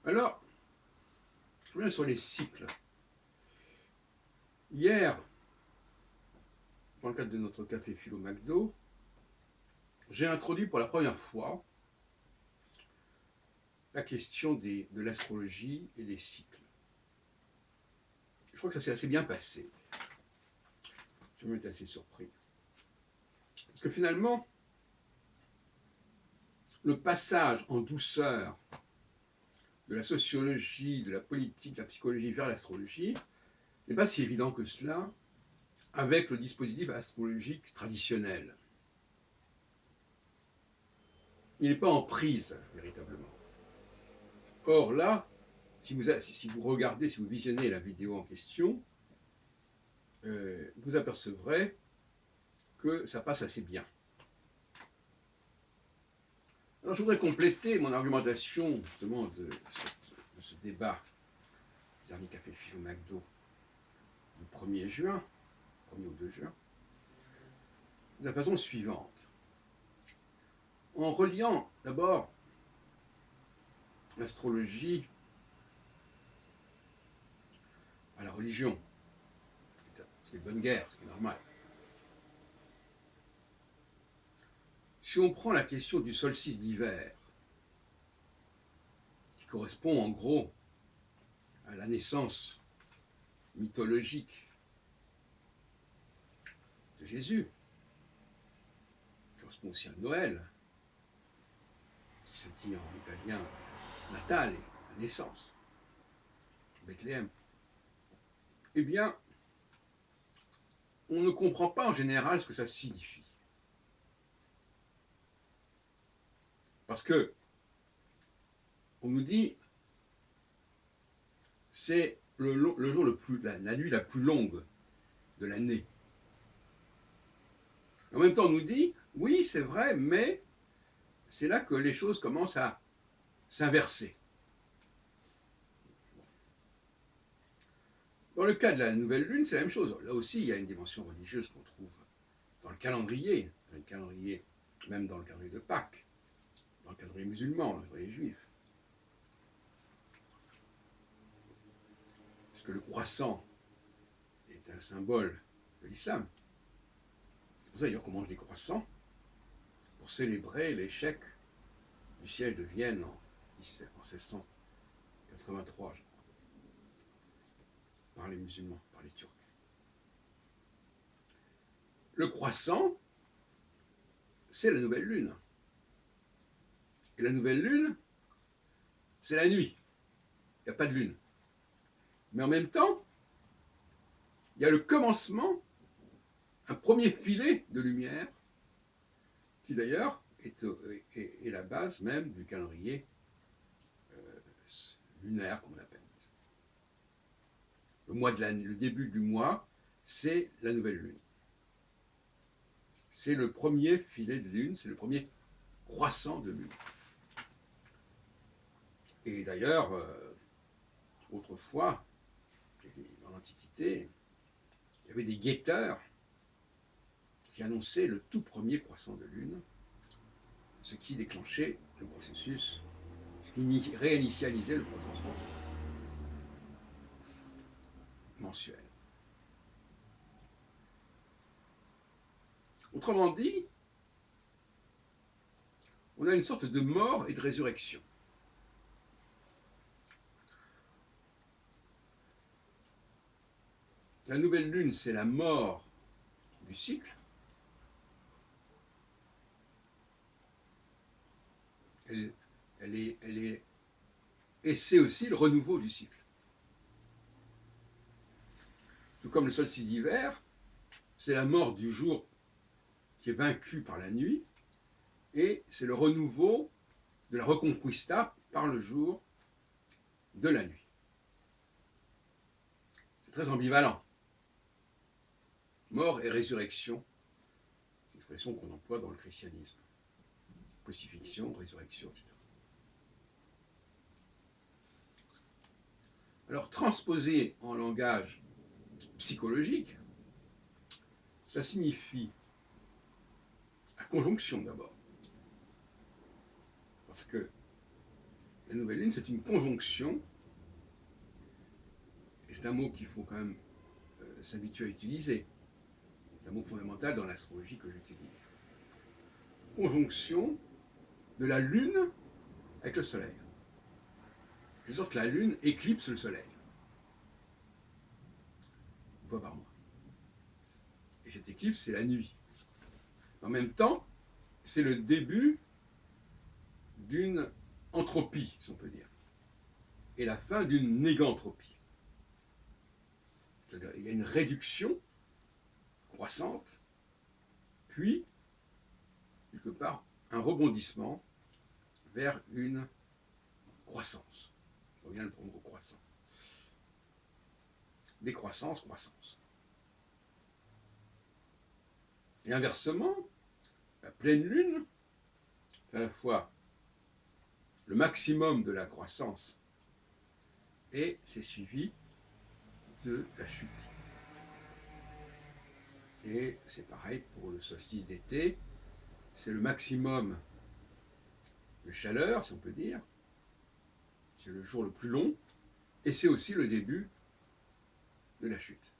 Alors, je reviens sur les cycles. Hier, dans le cadre de notre café Philo McDo, j'ai introduit pour la première fois la question de l'astrologie et des cycles. Je crois que ça s'est assez bien passé. Je me suis assez surpris. Parce que finalement, le passage en douceur de la sociologie, de la politique, de la psychologie vers l'astrologie n'est pas si évident que cela avec le dispositif astrologique traditionnel. Il n'est pas en prise véritablement. Or là, si vous regardez, si vous visionnez la vidéo en question, vous apercevrez que ça passe assez bien. Alors je voudrais compléter mon argumentation justement de ce débat, dernier café Philo McDo, du 1er juin, 1er ou 2 juin, de la façon suivante. En reliant d'abord l'astrologie à la religion, ce qui est bonne guerre, ce qui est normal. Si on prend la question du solstice d'hiver, qui correspond en gros à la naissance mythologique de Jésus, qui correspond aussi à Noël, qui se dit en italien Natale, la naissance, Bethléem, eh bien, on ne comprend pas en général ce que ça signifie. Parce que on nous dit c'est le jour la nuit la plus longue de l'année. En même temps, on nous dit oui, c'est vrai, mais c'est là que les choses commencent à s'inverser. Dans le cas de la nouvelle lune, c'est la même chose. Là aussi, il y a une dimension religieuse qu'on trouve dans le calendrier, même dans le calendrier de Pâques, dans le calendrier musulman, dans le calendrier juif. Puisque le croissant est un symbole de l'islam. C'est pour ça d'ailleurs qu'on mange des croissants pour célébrer l'échec du siège de Vienne en 1683, je crois, par les musulmans, par les Turcs. Le croissant, c'est la nouvelle lune. Et la nouvelle lune, c'est la nuit. Il n'y a pas de lune. Mais en même temps, il y a le commencement, un premier filet de lumière, qui d'ailleurs est la base même du calendrier lunaire, comme on l'appelle. Le début du mois, c'est la nouvelle lune. C'est le premier filet de lune, c'est le premier croissant de lune. Et d'ailleurs, autrefois, dans l'Antiquité, il y avait des guetteurs qui annonçaient le tout premier croissant de lune, ce qui déclenchait le processus, ce qui réinitialisait le processus mensuel. Autrement dit, on a une sorte de mort et de résurrection. La nouvelle lune, c'est la mort du cycle. Et c'est aussi le renouveau du cycle. Tout comme le solstice d'hiver, c'est la mort du jour qui est vaincu par la nuit, et c'est le renouveau de la reconquista par le jour de la nuit. C'est très ambivalent. Mort et résurrection, c'est une expression qu'on emploie dans le christianisme. Crucifixion, résurrection, etc. Alors, transposé en langage psychologique, ça signifie la conjonction d'abord. Parce que La nouvelle lune, c'est une conjonction, et c'est un mot qu'il faut quand même s'habituer à utiliser. C'est un mot fondamental dans l'astrologie que j'utilise. Conjonction de la lune avec le soleil. De sorte que la lune éclipse le soleil, une fois par mois. Et cette éclipse, c'est la nuit. En même temps, c'est le début d'une entropie, si on peut dire, et la fin d'une négantropie. C'est-à-dire qu'il y a une réduction croissante, puis, quelque part, un rebondissement vers une croissance. On revient au mot croissant. Décroissance, croissance. Et inversement, la pleine lune, c'est à la fois le maximum de la croissance et c'est suivi de la chute. Et c'est pareil pour le solstice d'été, c'est le maximum de chaleur, si on peut dire, c'est le jour le plus long, et c'est aussi le début de la chute.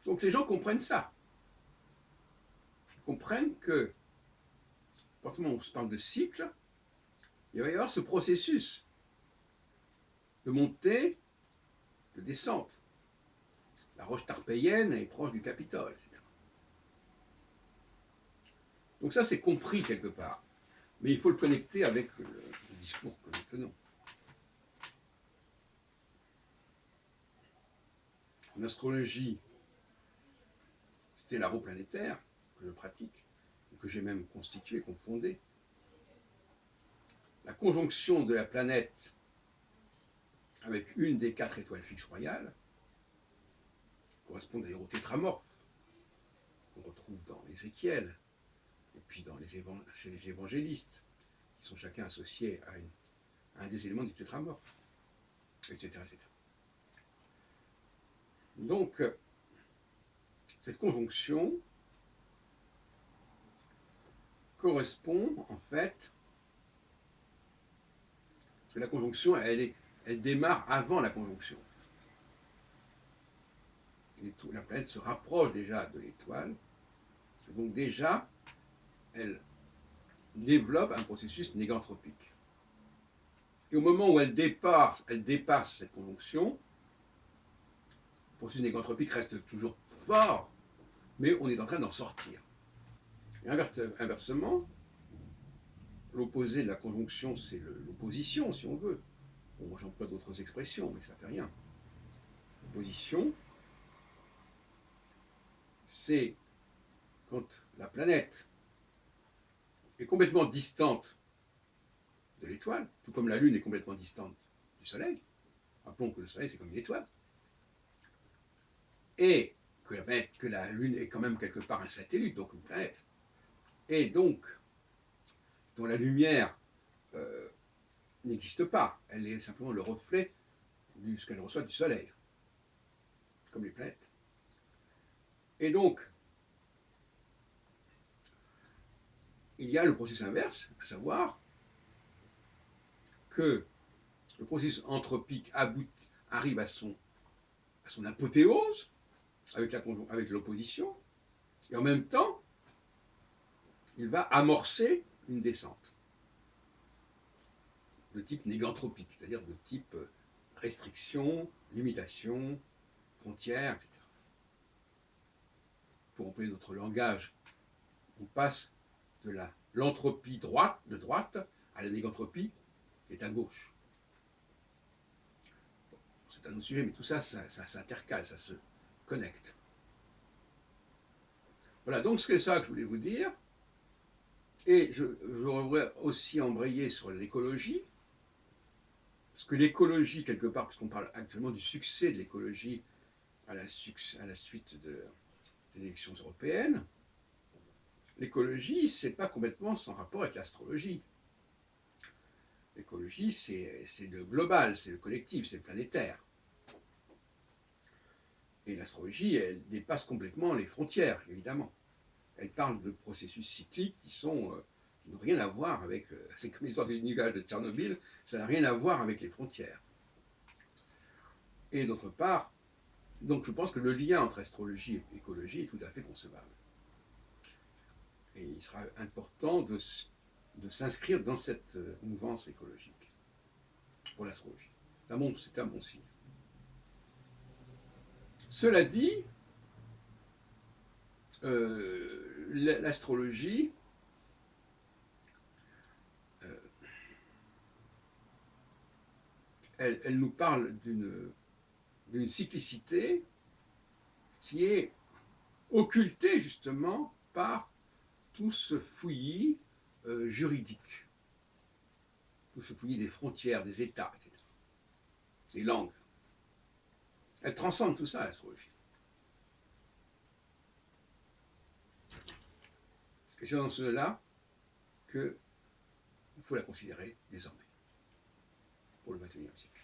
Donc les gens comprennent ça. Ils comprennent que, à partir du moment où on se parle de cycle, il va y avoir ce processus de montée, de descente. La roche tarpéienne est proche du Capitole, etc. Donc ça, c'est compris quelque part. Mais il faut le connecter avec le discours que nous tenons. En astrologie stellaro-planétaire, que je pratique, et que j'ai même constitué, confondé, la conjonction de la planète avec une des 4 étoiles fixes royales correspond d'ailleurs au tétramorphe qu'on retrouve dans Ézéchiel, et puis chez les évangélistes, qui sont chacun associés à un des éléments du tétramorphe, etc. etc. Donc, cette conjonction correspond en fait, parce que la conjonction, elle démarre avant la conjonction. La planète se rapproche déjà de l'étoile, donc déjà, elle développe un processus négantropique. Et au moment où elle dépasse cette conjonction, le processus négantropique reste toujours fort, mais on est en train d'en sortir. Et inversement, l'opposé de la conjonction, c'est l'opposition, si on veut. Bon, j'emploie d'autres expressions, mais ça ne fait rien. L'opposition, c'est quand la planète est complètement distante de l'étoile, tout comme la Lune est complètement distante du Soleil. Rappelons que le Soleil, c'est comme une étoile. Et que la Lune est quand même quelque part un satellite, donc une planète. Et donc, dont la lumière n'existe pas. Elle est simplement le reflet de ce qu'elle reçoit du Soleil, comme les planètes. Et donc, il y a le processus inverse, à savoir que le processus anthropique arrive à son apothéose avec l'opposition, et en même temps, il va amorcer une descente de type négantropique, c'est-à-dire de type restriction, limitation, frontière, etc. Pour employer notre langage, on passe de l'entropie de droite à la négantropie qui est à gauche. C'est un autre sujet, mais tout ça, ça s'intercale, ça se connecte. Voilà, donc c'est ça que je voulais vous dire. Et je voudrais aussi embrayer sur l'écologie, parce que l'écologie, quelque part, puisqu'on parle actuellement du succès de l'écologie à la suite des élections européennes, l'écologie, c'est pas complètement sans rapport avec l'astrologie. L'écologie, c'est le global, c'est le collectif, c'est le planétaire. Et l'astrologie, elle dépasse complètement les frontières, évidemment. Elle parle de processus cycliques qui sont qui n'ont rien à voir avec, c'est comme l'histoire du nuage de Tchernobyl, ça n'a rien à voir avec les frontières. Et d'autre part, donc je pense que le lien entre astrologie et écologie est tout à fait concevable. Et il sera important de s'inscrire dans cette mouvance écologique pour l'astrologie. C'est un bon signe. Cela dit, l'astrologie elle nous parle d'une cyclicité qui est occultée justement par tout ce fouillis juridique, tout ce fouillis des frontières, des États, etc., des langues. Elle transcende tout ça, l'astrologie. Et c'est dans cela qu'il faut la considérer désormais pour le XXIe siècle.